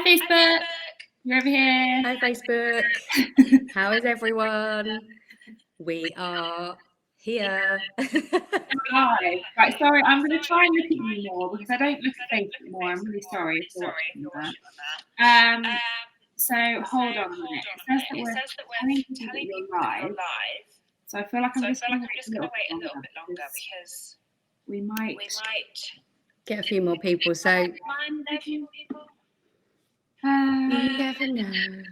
Facebook. You're over here. Hi, Facebook. How is everyone? We are here. Hi. Right, sorry, I'm going to try and look at you more because I don't look at Facebook more. I'm really sorry for watching that. So hold on a minute. It says that we're telling people that you're live. So I feel like I'm just going to wait a little bit longer because we might Get a few more people. So you never know.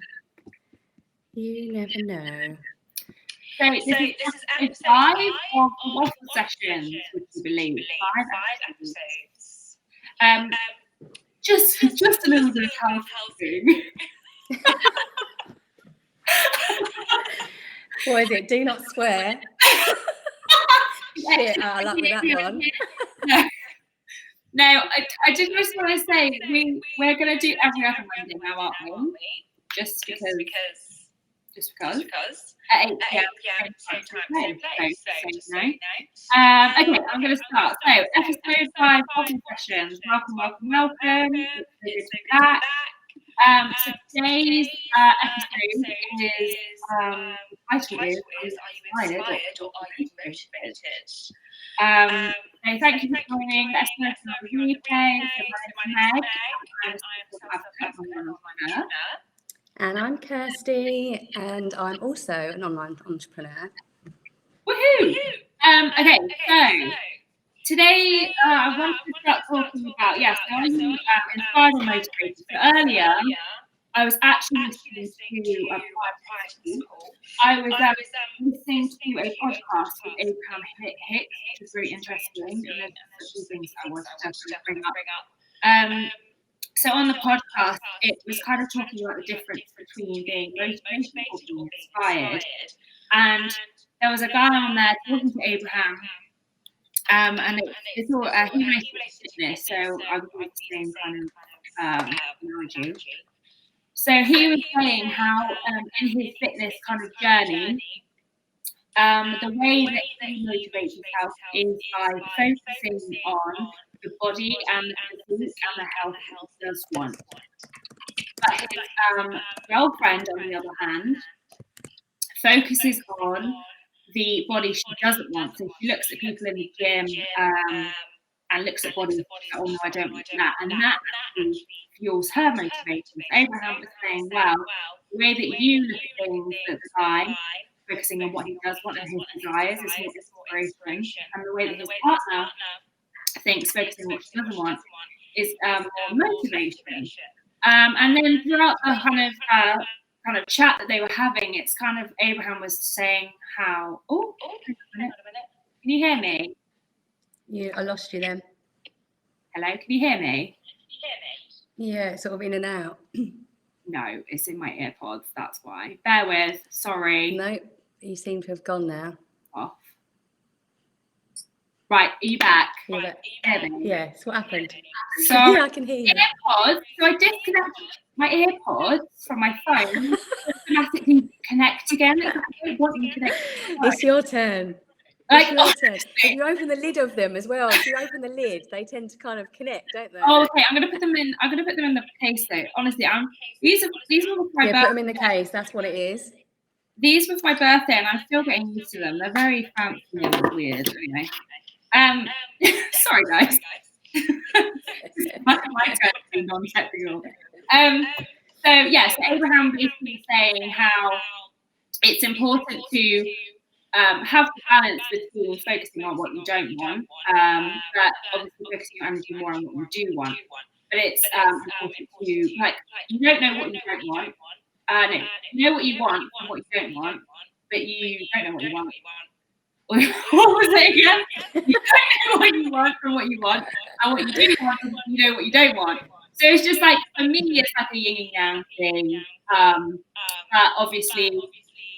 You never know. So this is episode 5 of the Waffle sessions, would you believe? 5 episodes. Just a little bit of housekeeping. What is it? Do not swear. Shit, I like with that one. No, I just want to say we're going to do every other Monday now, aren't we? Just because. At 8 p.m. same time. So, okay, I'm going to start. So, episode 5 Waffle sessions. Welcome. It's good to be back. So today's episode is title is Are you inspired or are you motivated? So thank you for joining. Let's know if you have a replay. So my name's Meg. And I'm Kirsty, and I'm also an online entrepreneur. Woohoo! Okay, so today I wanted to start talking about are you inspired or motivated? So earlier, I was actually listening to a podcast. I was listening to a podcast with Abraham Hicks, which is really interesting, and there's a few things I wanted to bring up. So on the podcast, it was kind of talking about the difference between being motivated or being inspired. And there was a guy on there talking to Abraham, and it's all he related to fitness. So I would use the same kind of analogy. So he was saying how in his fitness kind of journey, the way that he motivates himself is by focusing on the body and the physique and the health he does want. But his girlfriend, on the other hand, focuses on the body she doesn't want. So she looks at people in the gym and looks at bodies, oh no, I don't want that. And that actually fuels her motivation. So Abraham was saying, well, the way that you look at things at the time, focusing on what he does want and his desires is more inspiration. And the way that his partner thinks, focusing on what she doesn't want, is more motivation. And then throughout the kind of chat that they were having, it's kind of Abraham was saying how can you hear me? I lost you then. Hello, can you hear me? Yeah, sort of in and out. No, it's in my earpods, that's why. Bear with, sorry. No, you seem to have gone now. Off. Right, are you back? Yes, what happened? So I can hear you. AirPods, so I disconnected my AirPods from my phone, automatically connect again. It's your turn. Your turn. If you open the lid of them as well, if you open the lid, they tend to kind of connect, don't they? Oh, okay. I'm gonna put them in the case though. Honestly, these were for my birthday. Put them in the case. That's what it is. These were for my birthday, and I'm still getting used to them. They're very fancy and weird. Anyway, sorry guys. my turn to be non-technical. So Abraham basically saying how it's important to have the balance between focusing on what you don't want, but obviously focusing your energy more on what you do want. But it's important to you don't know what you don't want. No, you know what you want and what you don't want, but you don't know what you want. What was it again? You don't know what you want from what you want, and what you do want is you know what you don't want. So it's just like, for me, it's like a yin and yang thing. But obviously,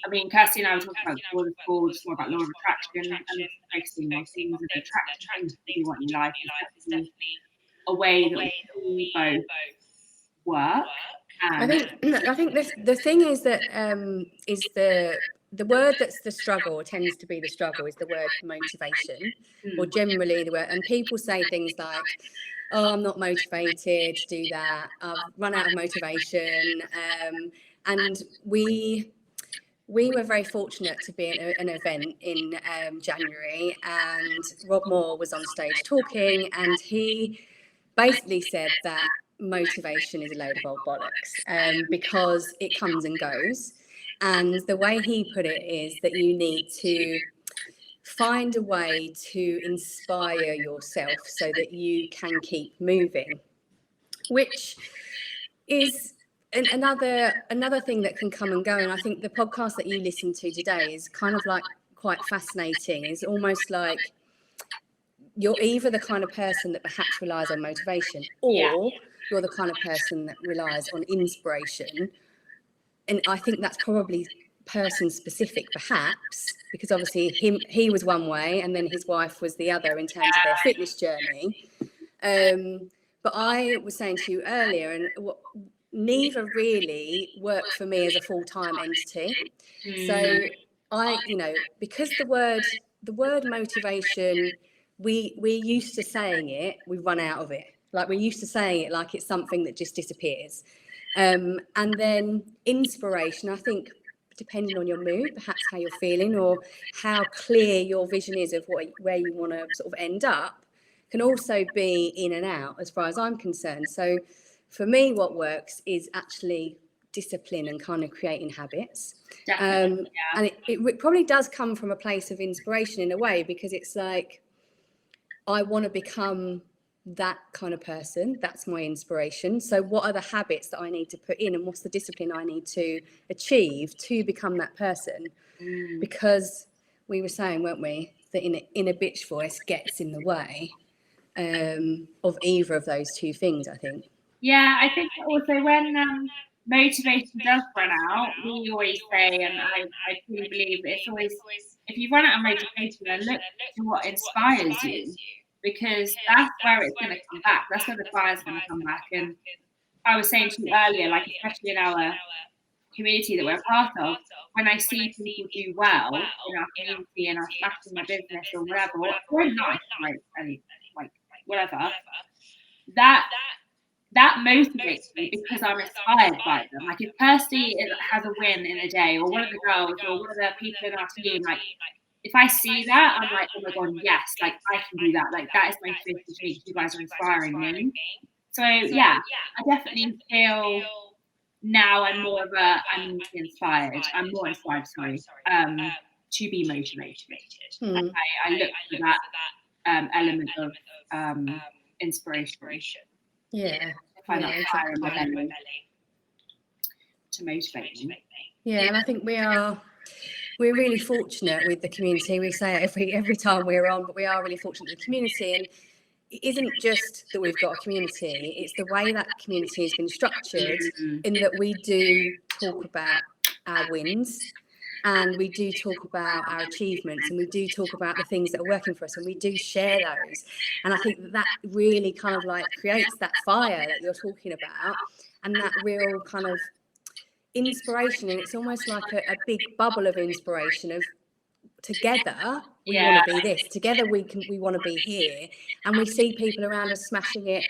I mean, Kirsty and I were talking about before the call, just more about law of attraction and focusing on things that attract things that you want in your life. Is definitely a way that we both work. I think the thing is that is the word that's the struggle, or tends to be the struggle, is the word motivation, or generally the word. And people say things like, oh, I'm not motivated to do that. I've run out of motivation. And we were very fortunate to be at an event in January, and Rob Moore was on stage talking, and he basically said that motivation is a load of old bollocks, because it comes and goes. And the way he put it is that you need to find a way to inspire yourself so that you can keep moving, which is another thing that can come and go. And I think the podcast that you listened to today is kind of like quite fascinating. It's almost like you're either the kind of person that perhaps relies on motivation, or you're the kind of person that relies on inspiration. And I think that's probably person specific, perhaps, because obviously he was one way and then his wife was the other in terms of their fitness journey. But I was saying to you earlier, and neither really worked for me as a full-time entity. So I, because the word motivation, we're used to saying it, we run out of it. Like, we're used to saying it like it's something that just disappears. And then inspiration, I think, depending on your mood, perhaps how you're feeling or how clear your vision is of where you want to sort of end up, can also be in and out as far as I'm concerned. So for me, what works is actually discipline and kind of creating habits. And it probably does come from a place of inspiration in a way, because it's like, I want to become that kind of person. That's my inspiration. So what are the habits that I need to put in, and what's the discipline I need to achieve to become that person? Because we were saying, weren't we, that in a bitch voice gets in the way of either of those two things, I think. Yeah, I think also when motivation does run out, we always say, and I truly believe it's always, if you run out of motivation, then look to what inspires you, because that's where it's going to come back. That's where the fire's going to come back. And I was saying to you earlier, like, especially in our community that we're a part of, when I see people do well in our community and are smashing their business or whatever, or in life, like whatever, that motivates me because I'm inspired by them. Like, if Kirsty has a win in a day, or one of the girls, or one of the people in our team, like, if I see that, I'm like, oh my God, yes, like, I can do that. Like, that is motivation to me, because you guys are inspiring me. So yeah, I definitely feel now I'm more inspired. I'm more inspired, sorry, to be motivated. I look for that element of inspiration. Yeah. I find that fire in my belly to motivate me. Yeah, and I think we're really fortunate with the community. We say it every time we're on, but we are really fortunate with the community. And it isn't just that we've got a community, it's the way that community has been structured, in that we do talk about our wins, and we do talk about our achievements, and we do talk about the things that are working for us, and we do share those. And I think that really kind of like creates that fire that you're talking about, and that real kind of inspiration. And it's almost like a big bubble of inspiration of, together we want to be this, together we want to be here, and we see people around us smashing it.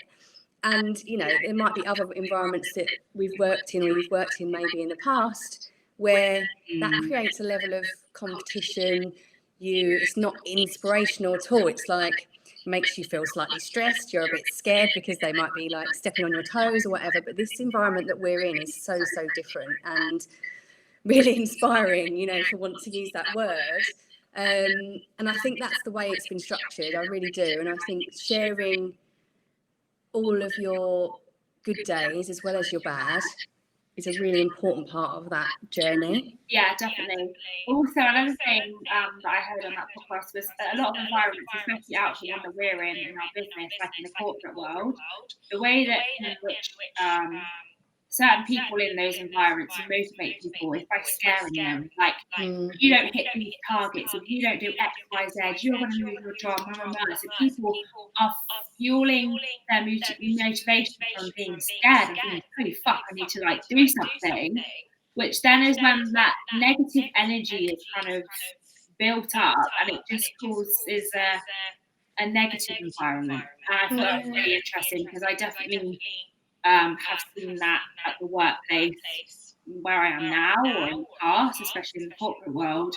And there might be other environments that we've worked in, or you've worked in maybe in the past, where that creates a level of competition. It's not inspirational at all. It's like, makes you feel slightly stressed, you're a bit scared because they might be like stepping on your toes or whatever. But this environment that we're in is so different and really inspiring, if I want to use that word. And I think that's the way it's been structured. I really do. And I think sharing all of your good days as well as your bad is a really important part of that journey. Yeah, definitely. Also, another thing that I heard on that podcast was a lot of environments, especially out the one that we're in our business, like in the corporate world, the way that in which certain people in those environments motivate people is by scaring them. Like, you don't hit these targets, if you don't do X, Y, Z, you're going to lose your job. So people are fueling their motivation from being scared and being, holy fuck, I need to like do something. Which then is when that negative energy is kind of built up, and it just causes a negative environment. And I thought that was really interesting because I definitely have seen that at the workplace where I am now or in the past, especially in the corporate world.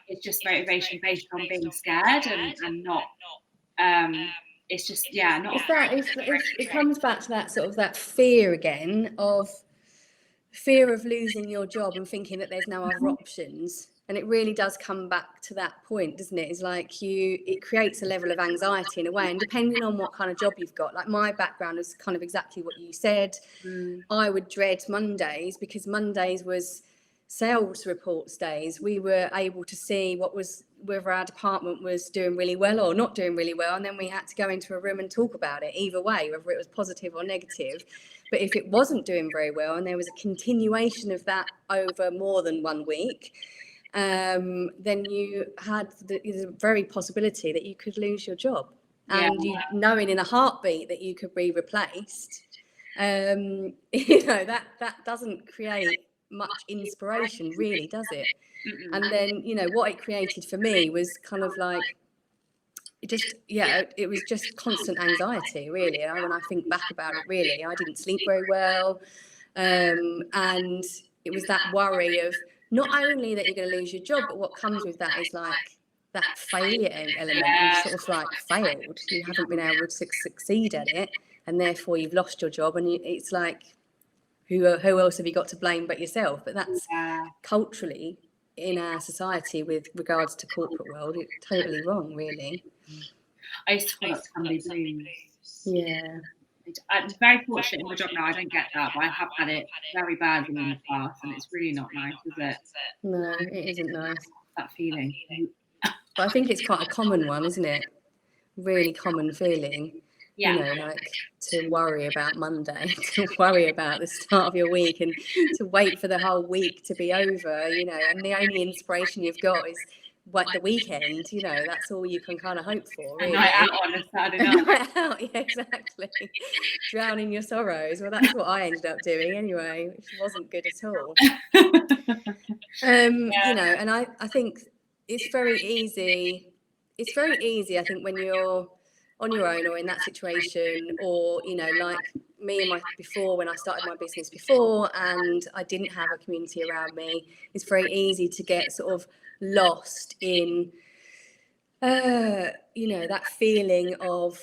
It's just motivation based on being scared and not it's just not. It's that it comes back to that sort of that fear again of fear of losing your job and thinking that there's no other options. And it really does come back to that point, doesn't it? It's like it creates a level of anxiety in a way. And depending on what kind of job you've got, like my background is kind of exactly what you said. I would dread Mondays because Mondays was sales reports days. We were able to see whether our department was doing really well or not doing really well. And then we had to go into a room and talk about it either way, whether it was positive or negative. But if it wasn't doing very well and there was a continuation of that over more than 1 week, then you had the very possibility that you could lose your job. And you knowing in a heartbeat that you could be replaced, that doesn't create much inspiration, really, does it? And then, what it created for me was kind of like, it was just constant anxiety, really. When I think back about it, really, I didn't sleep very well. And it was that worry of not only that you're going to lose your job, but what comes with that is like that failure element. You've sort of like failed. You haven't been able to succeed at it, and therefore you've lost your job. And it's like, who else have you got to blame but yourself? But that's culturally in our society with regards to corporate world, it's totally wrong, really. I used to call it Sunday blues. Yeah. I'm very fortunate in my job now. I don't get that, but I have had it very badly in the past, and it's really not nice, is it? No, it isn't nice. That feeling. But I think it's quite a common one, isn't it? Really common feeling. Yeah. Like to worry about Monday, to worry about the start of your week, and to wait for the whole week to be over, and the only inspiration you've got is the weekend, that's all you can kind of hope for, really. A night out on a Saturday night. Night out, yeah, exactly. Drowning your sorrows. Well, that's what I ended up doing anyway, which wasn't good at all. And I think it's very easy. It's very easy, I think, when you're on your own or in that situation, or like me and before, when I started my business before and I didn't have a community around me, it's very easy to get sort of lost in that feeling of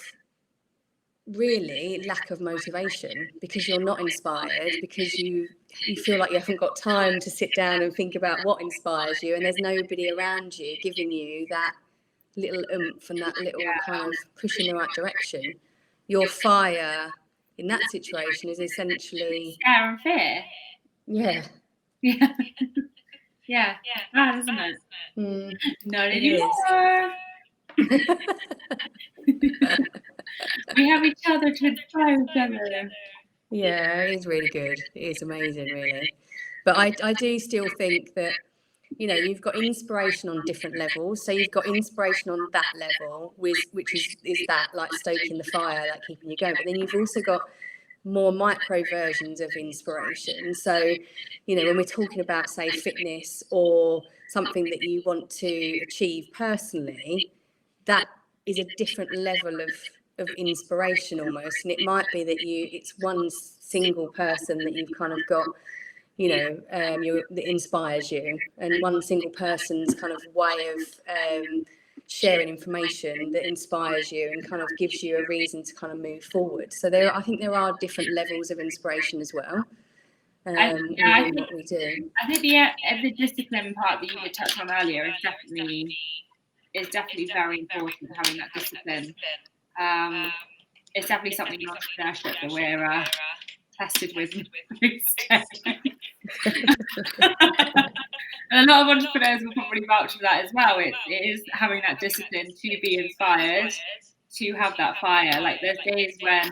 really lack of motivation, because you're not inspired, because you feel like you haven't got time to sit down and think about what inspires you, and there's nobody around you giving you that little oomph and that little kind of push in the right direction. Your fire in that situation is essentially scare and fear. Yeah. Bad, isn't it? Not anymore. We have each other to inspire each other. Yeah, it is really good. It is amazing, really. But I do still think that you've got inspiration on different levels. So you've got inspiration on that level, which is that like stoking the fire, like keeping you going. But then you've also got more micro versions of inspiration. So, when we're talking about, say, fitness or something that you want to achieve personally, that is a different level of inspiration almost. And it might be that it's one single person that you've kind of got, that inspires you, and one single person's kind of way of sharing information that inspires you and kind of gives you a reason to kind of move forward. So I think there are different levels of inspiration as well. I think what we do. I think the discipline part that you did touch on earlier is definitely very important, having that discipline. It's definitely something in entrepreneurship that we're tested with. And a lot of entrepreneurs will probably vouch for that as well. It is having that discipline to be inspired, to have that fire. Like there's days when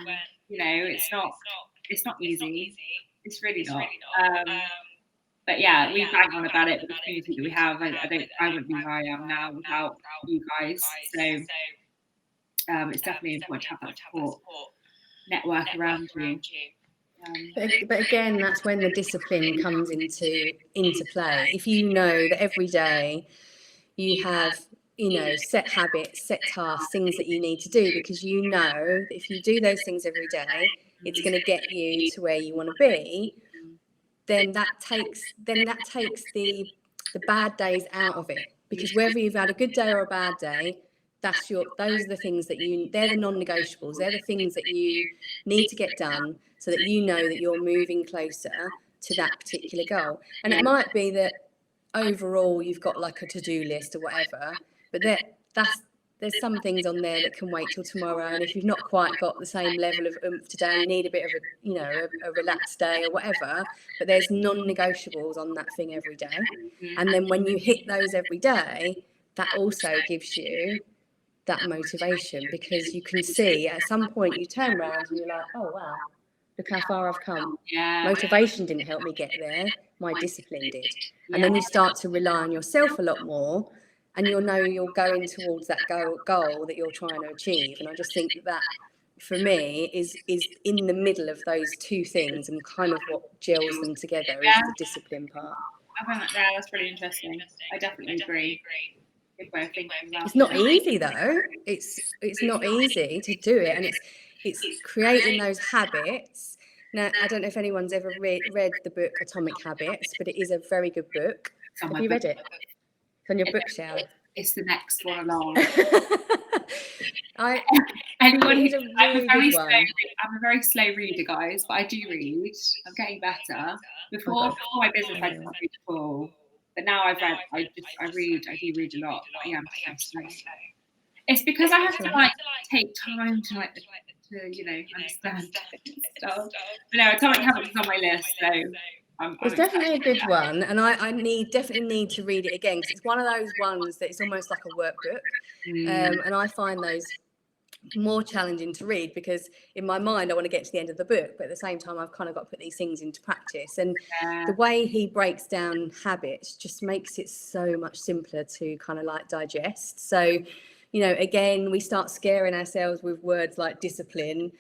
it's not easy. It's really not. But yeah, we bang on about it with the community that we have. I wouldn't be where I am now without you guys. So it's definitely important to have that support network around you. But again, that's when the discipline comes into play. If you know that every day you have set habits, set tasks, things that you need to do, because you know that if you do those things every day, it's going to get you to where you want to be. Then that takes the bad days out of it, because whether you've had a good day or a bad day, those are the things they're the non-negotiables. They're the things that you need to get done, so that you know that you're moving closer to that particular goal. And it might be that overall you've got like a to-do list or whatever, but there's some things on there that can wait till tomorrow. And if you've not quite got the same level of oomph today, and you need a bit of a relaxed day or whatever, but there's non-negotiables on that thing every day. And then when you hit those every day, that also gives you that motivation, because you can see at some point you turn around and you're like, oh wow, look how far I've come. Motivation didn't help me get there, my discipline did. And then you start to rely on yourself a lot more, and you'll know you're going towards that goal that you're trying to achieve. And I just think that for me is in the middle of those two things, and kind of what gels them together is the discipline part. I find that's really interesting. I definitely agree. Good way of thinking about it. It's not easy though. It's not easy to do it, and it's creating those habits. Now, I don't know if anyone's ever read the book Atomic Habits, but it is a very good book. Have you read it? It's on your bookshelf. It's the next one along. I'm a very slow reader, guys, but I do read. I'm getting better. Before my business, I didn't read at all, but now I do read a lot. But yeah, I'm so slow. It's because I have to take time to understand stuff. But no, Atomic Habits is on my list, so. It's definitely a good one, and I definitely need to read it again, because it's one of those ones that it's almost like a workbook, and I find those more challenging to read, because in my mind I want to get to the end of the book, but at the same time I've kind of got to put these things into practice. And the way he breaks down habits just makes it so much simpler to kind of like digest. So, again, we start scaring ourselves with words like discipline.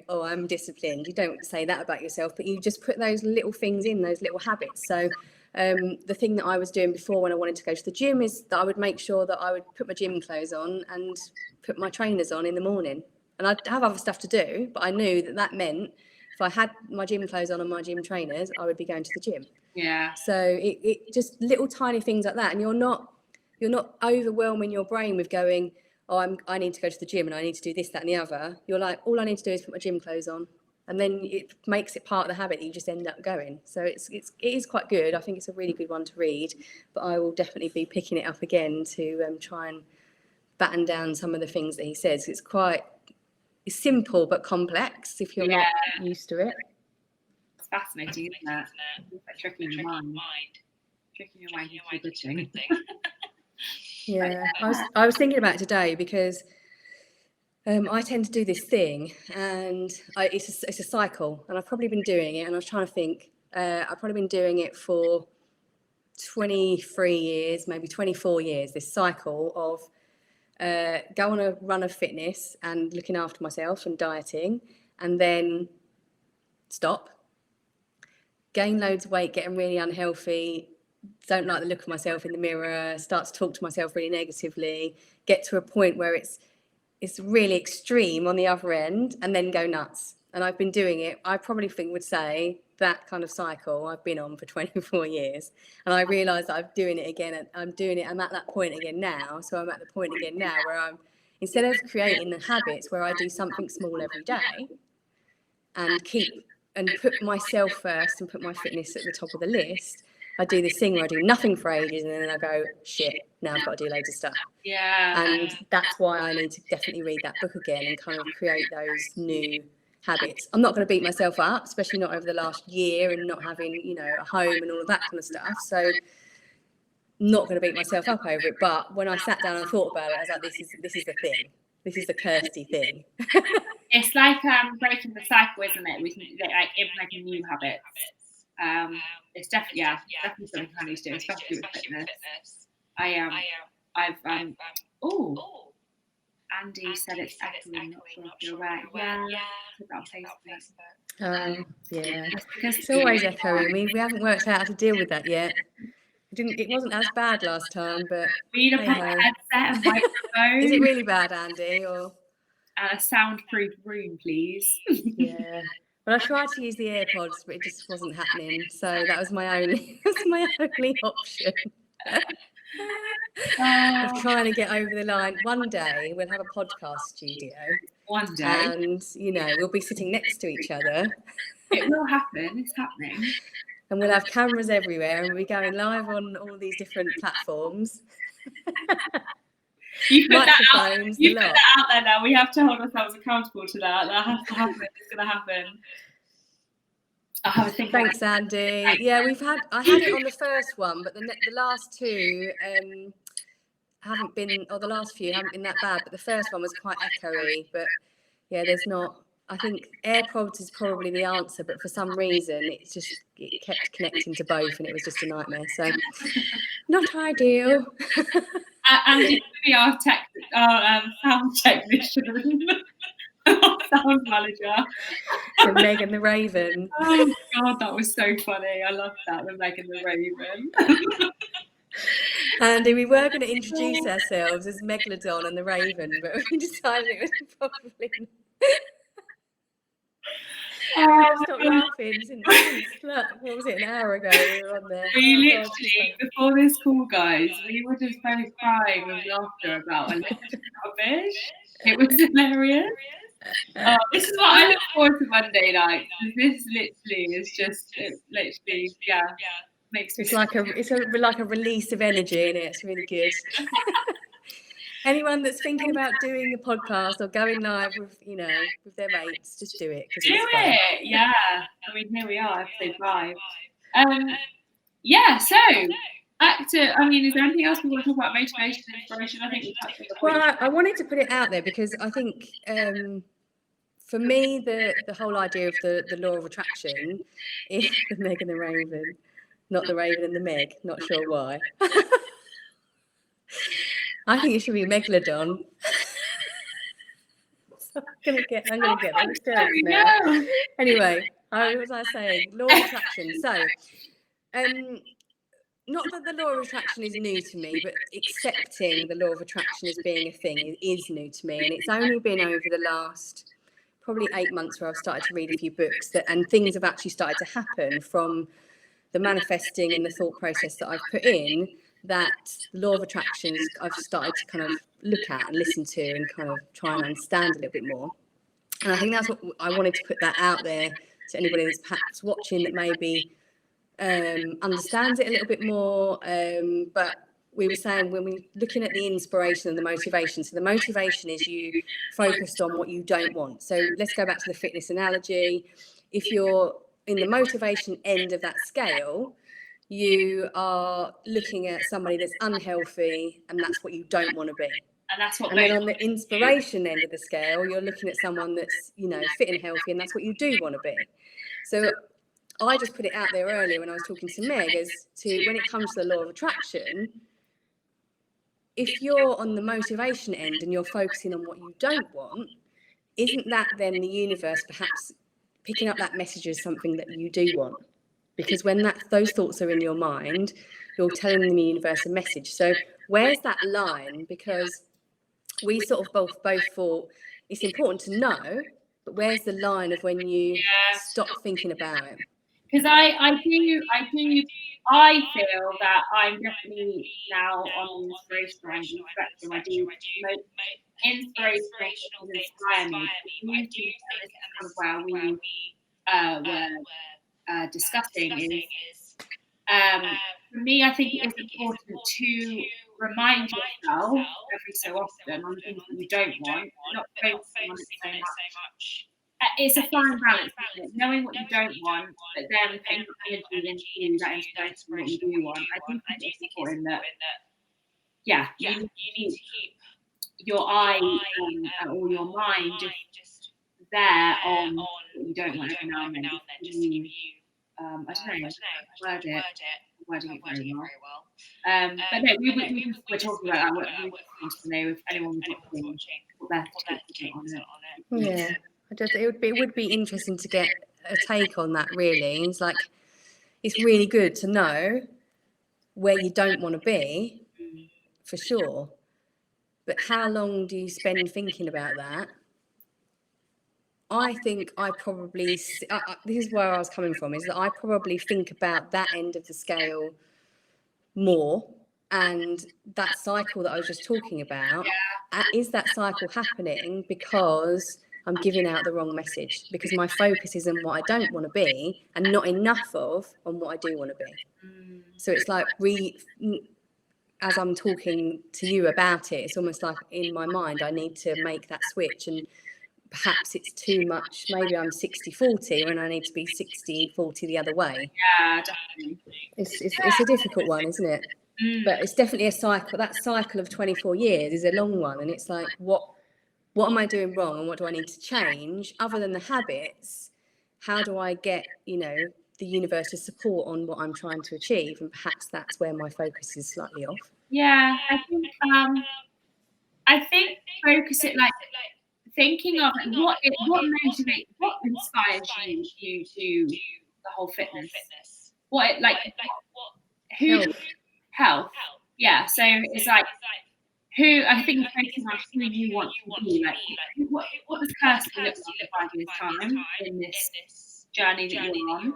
Oh, I'm disciplined. You don't say that about yourself, but you just put those little things in, those little habits. So the thing that I was doing before when I wanted to go to the gym is that I would make sure that I would put my gym clothes on and put my trainers on in the morning. And I'd have other stuff to do, but I knew that meant if I had my gym clothes on and my gym trainers, I would be going to the gym. Yeah. So it just little tiny things like that. And you're not overwhelming your brain with going, oh, I need to go to the gym and I need to do this, that, and the other. You're like, all I need to do is put my gym clothes on, and then it makes it part of the habit that you just end up going. So it is quite good. I think it's a really good one to read, but I will definitely be picking it up again to try and batten down some of the things that he says. It's simple but complex if you're not used to it. It's fascinating, isn't it? It's like tricking your mind. Tricking your mind into a good thing. Yeah, I was thinking about it today, because I tend to do this thing, and it's a cycle, and I've probably been doing it, and I was trying to think, I've probably been doing it for 23 years, maybe 24 years, this cycle of go on a run of fitness and looking after myself and dieting, and then stop, gain loads of weight, getting really unhealthy, don't like the look of myself in the mirror, start to talk to myself really negatively, get to a point where it's really extreme on the other end, and then go nuts. And I've been doing it, I probably would say that kind of cycle I've been on for 24 years. And I realise that I'm doing it again. I'm at that point again now. So I'm at the point again now where instead of creating the habits where I do something small every day and put myself first and put my fitness at the top of the list, I do this thing where I do nothing for ages, and then I go, shit, now I've got to do loads of stuff. Yeah. And that's why I need to definitely read that book again and kind of create those new habits. I'm not going to beat myself up, especially not over the last year and not having, a home and all of that kind of stuff. So not going to beat myself up over it. But when I sat down and thought about it, I was like, this is the thing. This is the Kirsty thing. It's like breaking the cycle, isn't it? We can like implementing new habits. It's definitely something I need to do, especially with fitness. Andy said it's echoing, not sure if you're right. Yeah. Yeah. It's always echoing. We haven't worked out how to deal with that yet. It wasn't as bad last time, but We need a proper headset and microphone. Is it really bad, Andy? Or a soundproof room, please. Yeah. Well, I tried to use the AirPods, but it just wasn't happening. So that was my only option. Of trying to get over the line. One day we'll have a podcast studio. One day. And, we'll be sitting next to each other. It will happen. It's happening. And we'll have cameras everywhere and we'll be going live on all these different platforms. You put that out there now. We have to hold ourselves accountable to that. That has to happen. It's going to happen. I'll have a think. Thanks, Andy. Yeah, I had it on the first one, but the last two haven't been, or the last few haven't been that bad. But the first one was quite echoey. But yeah, there's not. I think AirPods is probably the answer, but for some reason it kept connecting to both, and it was just a nightmare. So not ideal. Andy could be our sound technician, our sound manager. The Meg and the Raven. Oh God, that was so funny. I love that, the Meg and the Raven. Andy, we were going to introduce ourselves as Megalodon and the Raven, but we decided it was probably. I stopped laughing since what was it, an hour ago we were on there. We literally, before this call, guys, we were just both crying with laughter about electric rubbish. It was hilarious. This is what I look forward to Monday night. This literally is just, makes me. It's like a release of energy in it. It's really good. Anyone that's thinking about doing a podcast or going live with their mates, just do it. Do it, yeah. I mean, here we are, episode 5. So back to. I mean, is there anything else we want to talk about? Motivation, inspiration. I think we touched on the point. Well, I wanted to put it out there because I think for me the whole idea of the law of attraction is the Meg and the Raven, not the Raven and the Meg. Not sure why. I think it should be Megalodon. So I'm gonna get those terms now. Anyway, what was I saying? Law of attraction. So, not that the law of attraction is new to me, but accepting the law of attraction as being a thing is new to me, and it's only been over the last probably 8 months where I've started to read a few books and things have actually started to happen from the manifesting and the thought process that I've put in. That the law of attraction I've started to kind of look at and listen to and kind of try and understand a little bit more. And I think that's what I wanted to put that out there to anybody that's perhaps watching that maybe understands it a little bit more. But we were saying when we're looking at the inspiration and the motivation, so the motivation is you focused on what you don't want. So let's go back to the fitness analogy. If you're in the motivation end of that scale, you are looking at somebody that's unhealthy and that's what you don't want to be. And then on the inspiration end of the scale, you're looking at someone that's, fit and healthy and that's what you do want to be. So I just put it out there earlier when I was talking to Meg as to when it comes to the law of attraction, if you're on the motivation end and you're focusing on what you don't want, isn't that then the universe perhaps picking up that message as something that you do want? Because when those thoughts are in your mind, you're telling the universe a message. So where's that line? Because we sort of both thought it's important to know, but where's the line of when you stop thinking about it? Because I feel that I'm definitely now on the inspirational spectrum. I do inspirational inspire me. I do, and this is kind of where we were discussing is for me, I think it is important to remind yourself every so often on things that you don't want, not focusing on it so much. It's a fine balance, isn't it? Knowing what you don't want, but then putting energy into that inspiration what you do want. I do think it's important that you need to keep your eye or your mind just there on what you don't want every now and then. Just to give you I don't know, wording it very well. But no, we're talking about that. We're going to know if anyone's watching what their thoughts on it. Yeah. It would be interesting to get a take on that, really. It's like, it's really good to know where you don't want to be, for sure. But how long do you spend thinking about that? I think I probably, this is where I was coming from, is that I probably think about that end of the scale more. And that cycle that I was just talking about, is that cycle happening because I'm giving out the wrong message? Because my focus is on what I don't want to be and not enough of on what I do want to be. So it's like as I'm talking to you about it, it's almost like in my mind I need to make that switch, and perhaps it's too much. Maybe I'm 60-40 when I need to be 60-40 the other way. Yeah, definitely. It's a difficult one, isn't it? But it's definitely a cycle. That cycle of 24 years is a long one, and it's like, what am I doing wrong, and what do I need to change? Other than the habits, how do I get, the universe to support on what I'm trying to achieve? And perhaps that's where my focus is slightly off. Yeah, I think focus it, like thinking of what motivates, what inspires you to the whole fitness. What health. Yeah, so it's like who, I think focusing on who you want to be, like what does Kirsty look like in 5 years' time in this journey that you're on?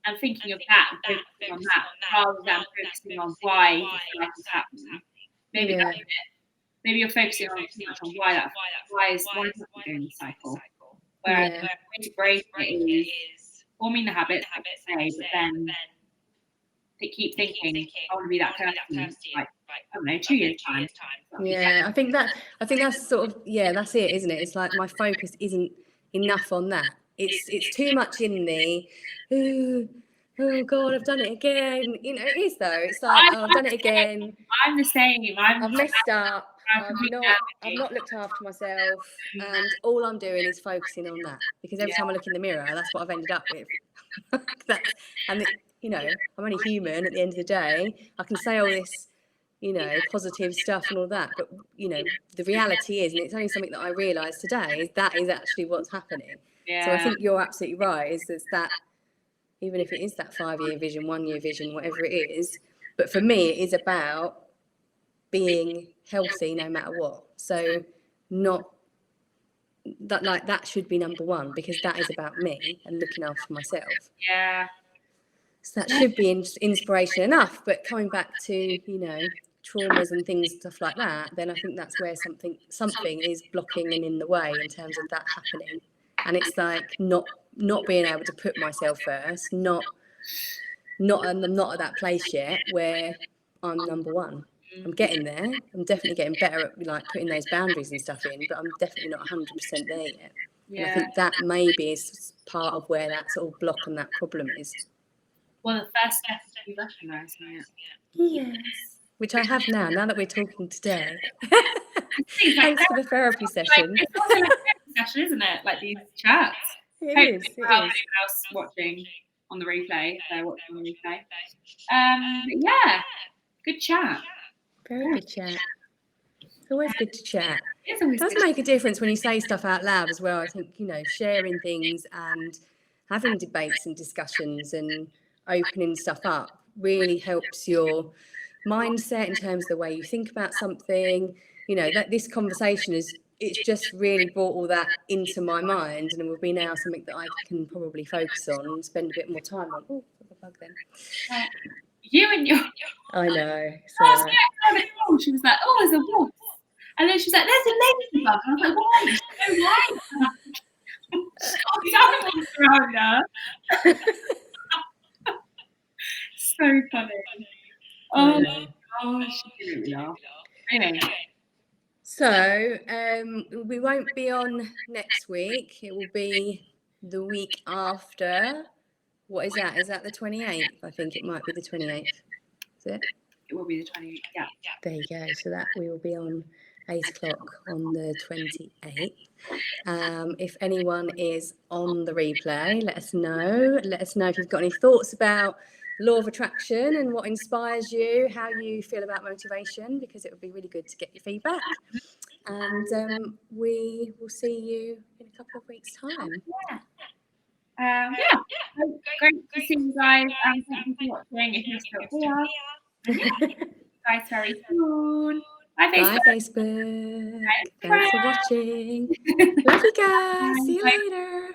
And thinking of that and focusing on that rather than focusing on why you feel like it's happening. Maybe that's it. Maybe you're focusing on too much on why is doing the cycle. Whereas the way to break it is forming the habits, like I say, but then keep thinking, I want to be that Kirsty, like, I don't know, 2 years' time. Yeah, I think that's sort of, that's it, isn't it? It's like my focus isn't enough on that. It's too much in the, oh God, I've done it again. It is though. It's like, I've done it again. I'm the same. I've messed up. I've not looked after myself, and all I'm doing is focusing on that, because every time I look in the mirror, that's what I've ended up with. I'm only human at the end of the day. I can say all this, positive stuff and all that, but the reality is, and it's only something that I realised today, is that is actually what's happening. So I think you're absolutely right. Is that even if it is that 5-year vision, 1-year vision, whatever it is, but for me, it is about being healthy no matter what. So not that, like, that should be number one, because that is about me and looking after myself. Yeah. So that should be inspiration enough. But coming back to, traumas and things, stuff like that, then I think that's where something is blocking and in the way in terms of that happening. And it's like not being able to put myself first, not I'm not at that place yet where I'm number one. I'm getting there. I'm definitely getting better at, like, putting those boundaries and stuff in, but I'm definitely not 100% there yet. Yeah. And I think that maybe is part of where that sort of block and that problem is. Well, the first step is to be recognising it. Yes. Which I have now that we're talking today. Thanks for the therapy session. It's also like a therapy session, isn't it? Like these chats. It is. Everyone else watching on the replay, if they're watching on the replay. But yeah, good chat. Very good chat. It's always good to chat. It does make a difference when you say stuff out loud as well. I think, sharing things and having debates and discussions and opening stuff up really helps your mindset in terms of the way you think about something. That this conversation it's just really brought all that into my mind, and it will be now something that I can probably focus on and spend a bit more time on. Oh, a bug then. You and your... I know. She was like, oh, there's a wolf. And then she's like, there's a ladybug. I was like, why? So funny. Oh my gosh. Anyway. So we won't be on next week. It will be the week after. What is that? Is that the 28th? I think it might be the 28th. Is it? It will be the 28th, yeah. There you go. So that we will be on 8 o'clock on the 28th. If anyone is on the replay, let us know. Let us know if you've got any thoughts about law of attraction and what inspires you, how you feel about motivation, because it would be really good to get your feedback. And we will see you in a couple of weeks' time. Yeah. great to see you guys. Thank you for watching if you're still here. And yeah, see you guys very soon. Bye, Facebook. Bye, Facebook. Thanks for watching. Love you guys. See you later.